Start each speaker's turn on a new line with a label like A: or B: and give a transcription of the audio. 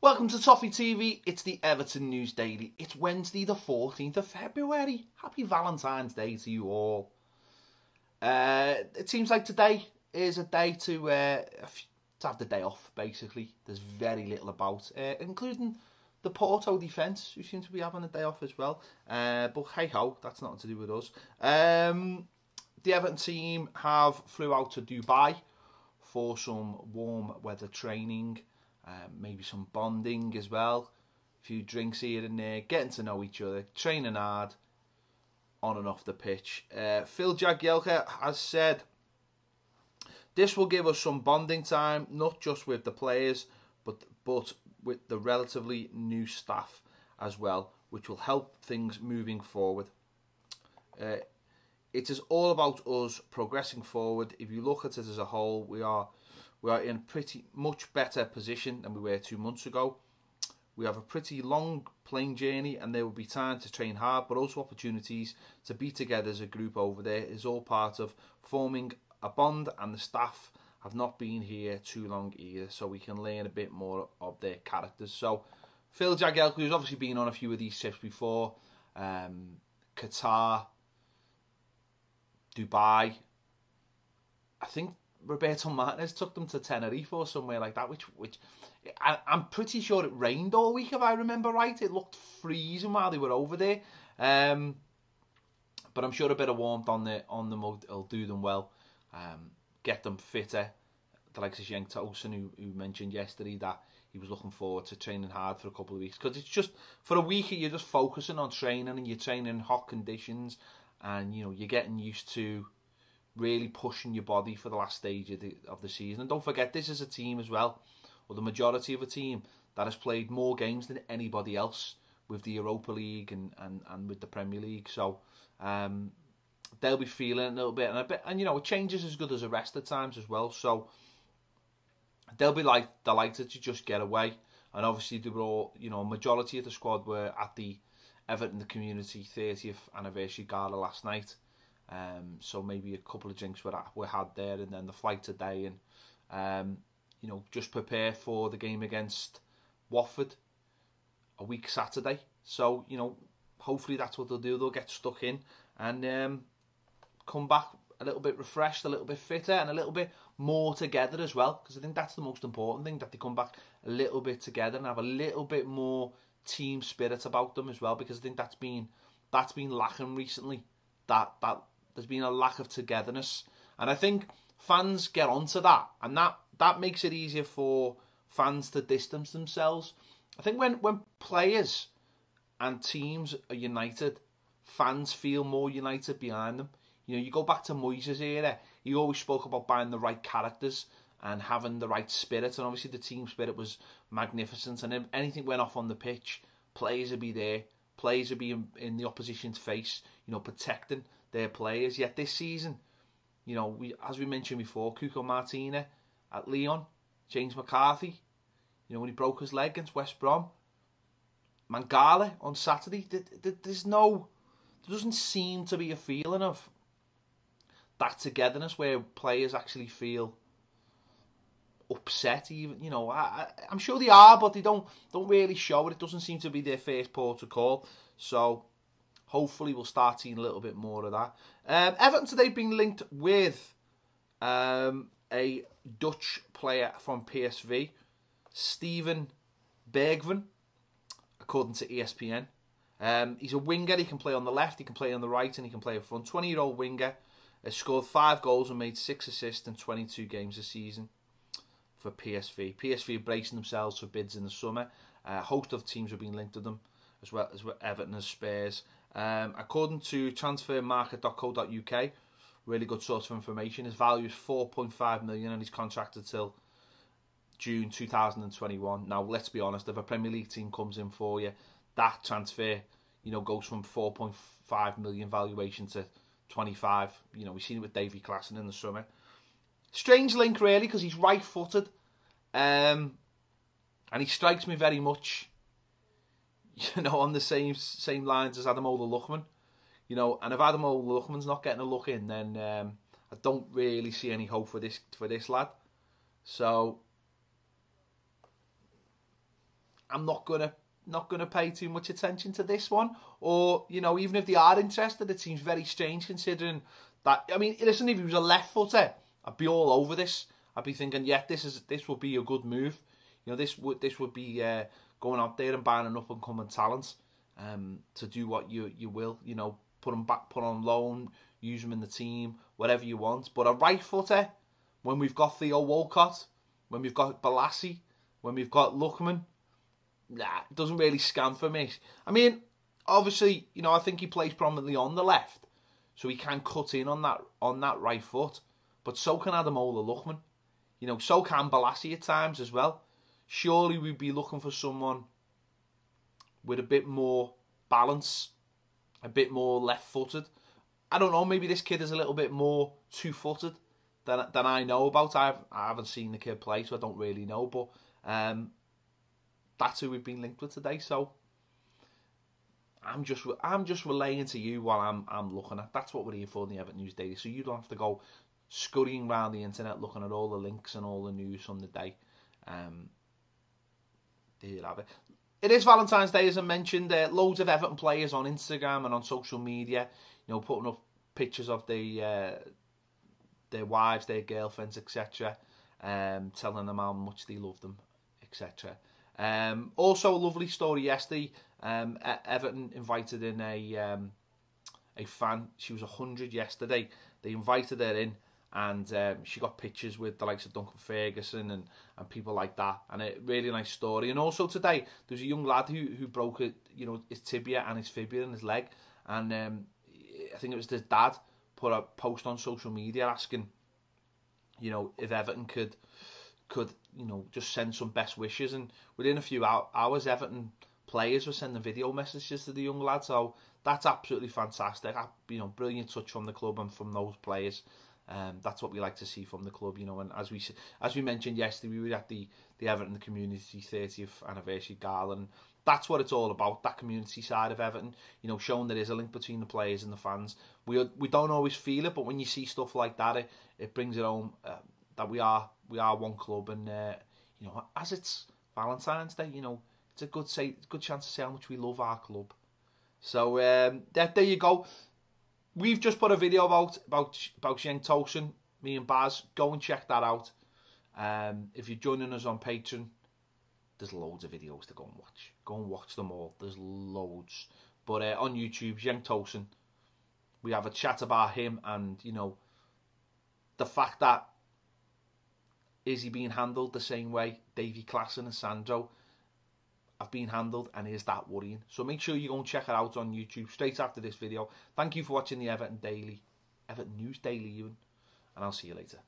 A: Welcome to Toffee TV. It's the Everton News Daily. It's Wednesday the 14th of February. Happy Valentine's Day to you all. It seems like today is a day to have the day off, basically. There's very little about, including the Porto defence, who seem to be having a day off as well. But hey-ho, that's nothing to do with us. The Everton team have flew out to Dubai for some warm weather training. Maybe some bonding as well, a few drinks here and there, getting to know each other, training hard on and off the pitch. Phil Jagielka has said this will give us some bonding time, not just with the players, but with the relatively new staff as well, which will help things moving forward. It is all about us progressing forward. If you look at it as a whole, we are in a pretty much better position than we were 2 months ago. We have a pretty long plane journey and there will be time to train hard, but also opportunities to be together as a group over there. Is all part of forming a bond, and the staff have not been here too long either, so we can learn a bit more of their characters. So Phil Jagielka, who's obviously been on a few of these trips before, Qatar, Dubai, I think Roberto Martinez took them to Tenerife or somewhere like that, which I'm pretty sure it rained all week, if I remember right. It looked freezing while they were over there. But I'm sure a bit of warmth on the mud will do them well, get them fitter. The likes of Cenk Tosun, who mentioned yesterday that he was looking forward to training hard for a couple of weeks, because it's just for a week you're just focusing on training, and you're training in hot conditions, and you're getting used to really pushing your body for the last stage of the season. And don't forget, this is a team as well, or the majority of a team, that has played more games than anybody else with the Europa League and with the Premier League. So they'll be feeling a little bit, and a change is as good as a rest at times as well. So they'll be delighted to just get away. And obviously they were all, a majority of the squad were at the Everton Community 30th anniversary gala last night. So maybe a couple of drinks were had there, and then the flight today, and just prepare for the game against Watford a week Saturday. So hopefully that's what they'll do. They'll get stuck in and come back a little bit refreshed, a little bit fitter, and a little bit more together as well, because I think that's the most important thing, that they come back a little bit together and have a little bit more team spirit about them as well, because I think that's been lacking recently. That there's been a lack of togetherness, and I think fans get onto that, and that makes it easier for fans to distance themselves. I think when players and teams are united, fans feel more united behind them. You go back to Moyes' era, he always spoke about buying the right characters and having the right spirit, and obviously the team spirit was magnificent, and if anything went off on the pitch, players would be there, players would be in the opposition's face, protecting their players. Yet this season, as we mentioned before, Cuco Martina at Lyon, James McCarthy, when he broke his leg against West Brom, Mangala on Saturday, there doesn't seem to be a feeling of that togetherness where players actually feel upset. Even I'm sure they are, but they don't really show it. It doesn't seem to be their first port of call. So hopefully we'll start seeing a little bit more of that. Everton today being linked with a Dutch player from PSV, Steven Bergwijn, according to ESPN. He's a winger. He can play on the left, he can play on the right, and he can play up front. 20-year-old winger. Has scored 5 goals and made 6 assists in 22 games this season for PSV. PSV are bracing themselves for bids in the summer. A host of teams have been linked to them, as well as Everton and Spurs. According to transfermarket.co.uk, really good source of information, his value is 4.5 million and he's contracted till June 2021. Now, let's be honest, if a Premier League team comes in for you, that transfer, goes from 4.5 million valuation to 25. We've seen it with Davy Klaassen in the summer. Strange link, really, because he's right-footed, and he strikes me very much, on the same lines as Adam Ola-Luckman. And if Adam Ola-Luckman's not getting a look in, then I don't really see any hope for this lad. So I'm not gonna pay too much attention to this one. Or, you know, even if they are interested, it seems very strange considering that. I mean, listen, if he was a left footer, I'd be all over this. I'd be thinking, yeah, this would be a good move. You know, this would be going out there and buying an up and coming talent to do what you will. You know, put on loan, use them in the team, whatever you want. But a right footer, when we've got Theo Walcott, when we've got Balassi, when we've got Lookman, nah, it doesn't really scan for me. I mean, obviously, you know, I think he plays prominently on the left, so he can cut in on that right foot. But so can Ademola Lookman. You know, so can Balassi at times as well. Surely we'd be looking for someone with a bit more balance, a bit more left-footed. I don't know, maybe this kid is a little bit more two-footed than I know about. I haven't seen the kid play, so I don't really know. But that's who we've been linked with today. So I'm just relaying to you while I'm looking at. That's what we're here for in the Everton News Daily. So you don't have to go scurrying around the internet looking at all the links and all the news from the day. There you have it. It is Valentine's Day, as I mentioned. Loads of Everton players on Instagram and on social media, you know, putting up pictures of their wives, their girlfriends, etc., telling them how much they love them, etc. Also, a lovely story yesterday. Everton invited in a fan. She was 100 yesterday. They invited her in, and she got pictures with the likes of Duncan Ferguson and people like that, and a really nice story. And also today, there's a young lad who broke his tibia and his fibula in his leg, and I think it was his dad put a post on social media asking, you know, if Everton could you know, just send some best wishes, and within a few hours, Everton players were sending video messages to the young lad. So that's absolutely fantastic. You know, brilliant touch from the club and from those players. That's what we like to see from the club, you know. And as we mentioned yesterday, we were at the Everton Community 30th anniversary gala, and that's what it's all about. That community side of Everton, you know, showing there is a link between the players and the fans. We don't always feel it, but when you see stuff like that, it brings it home that we are one club, and you know, as it's Valentine's Day, you know, it's a good chance to say how much we love our club. So there you go. We've just put a video about Cenk Tosun, me and Baz. Go and check that out. If you're joining us on Patreon, there's loads of videos to go and watch. Go and watch them all. There's loads. But on YouTube, Cenk Tosun, we have a chat about him and, you know, the fact that is he being handled the same way Davy Klaassen and Sandro have been handled, and is that worrying? So make sure you go and check it out on YouTube straight after this video. Thank you for watching the Everton News Daily, Ewan, and I'll see you later.